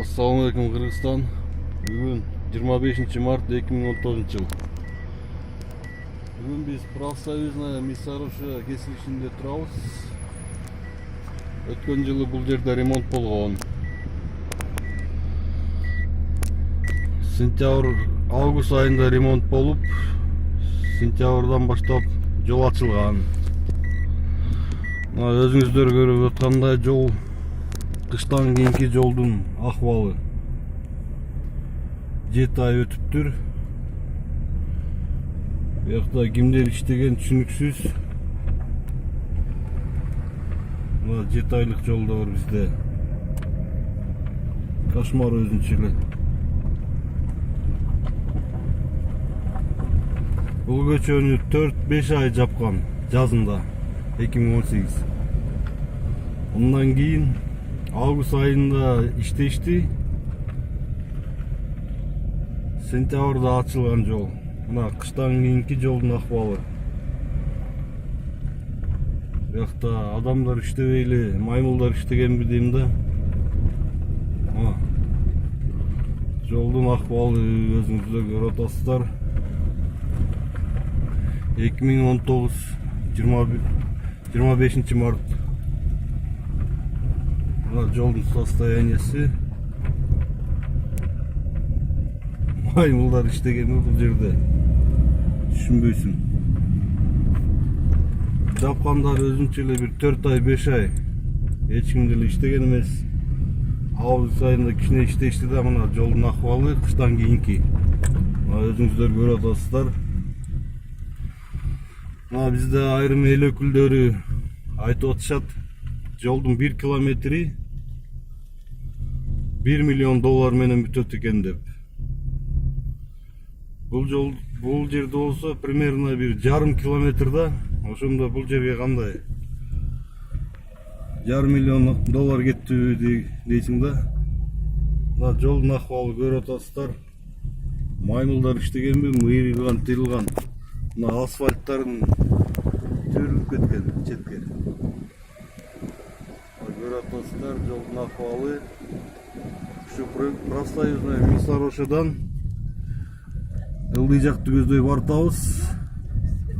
Assalamualaikum Kırgızistan. Bugün 25 Mart 2019 yıl. Bugün biz Profsoyuzna Misarosha kesilişinde turabız. Ötken жылы бұл жерде ремонт болгон. Август айында ремонт болуп, сентябрдан баштап жол ачылган. Өзүңүздөр көрүп аткандай жол кыштан кийинки жолдун акыбалы 7 ай өтүптүр. Буякта кимдер иштеген түшүнүксүз. 7 айлык жолда бар бизде. Кошмар өзүнчө эле. Бул көчөнү 4-5 ай жапкан жазында 2018. Ondan кийин август айында иштешти. Сентябрда ачылган жол. Мына кыштан кийинки жолдун акыбалы. Буякта адамдар иштебей эле, маймылдар иштегенби дейм да. Жолдун акыбалы өзүңүздөр көрүп атасыздар. 2019 25 март. Мына жолдун состояниясы. Маймылдар иштегенби бул жерде? Түшүнбөйсүн. Жапкандар өзүнчө эле бир 4 ай 5 ай эч ким деле иштеген эмес. Август айында кичине иштешти да, мына жолдун акыбалы кыштан кийинки. Мына өзүңүздөр көрүп атасыздар. Мына бизде айрым эл өкүлдөрү айтып атышат, жолдун 1 километри $1 миллион менен бүтөт экен деп. Бул жерде болсо примерно бир жарым километр да. Ошондо бул жерге кандай $1,5 миллион кетти дейсиң да. Мына жолдун акыбалы көрүп атасыздар. Маймылдар иштегенби, мыйрылган, тыйылган. Мына асфальттарын төрүлүп кеткен четке. Көрүп атасыздар жолдун акыбалы. Ушу Профсоюзный Мисарошадан ылдый жакты көздөй бартабыз.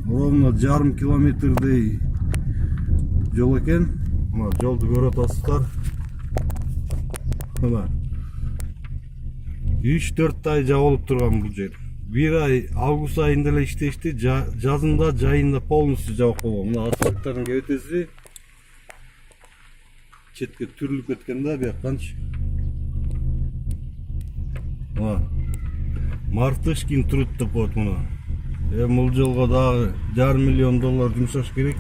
Ровно жарым километрдей жол экен. Мына жолду көрүп атасыздар. Мына 3-4 ай жабылып турган бул жер. 1 ай август айында эле иштешти, жазында жайында полностью жабык болгон. Мына асфальттардын кебетеси четке түрүлүп кеткен да, буякканчы. Мына Мартышкин труд деп коет муну. Бул жолго дагы $1,5 миллион жумшаш керек.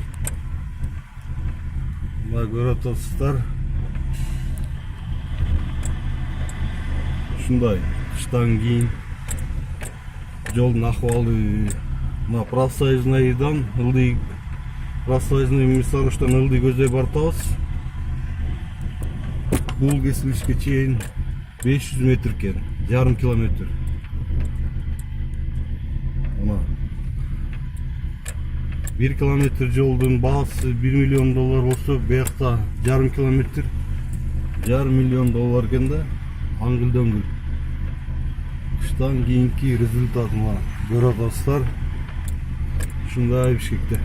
Мына көрүп атасыздар. Ушундай кыштан кийин жолдун акыбалы. Мына Профсоюзнайдан ылдый, Профсоюзный Мисароштон ылдый көздөй бартабыз. Бул кесилишке чейин 500 метр экен, жарым километр. Мына 1 километр жолдун баасы $1 миллион болсо, буякта жарым километр $1,5 миллион экен да. Аңгыл-дөңгүл. Кыштан кийинки результат мына көрүп атасыздар. Ушундай Бишкекте.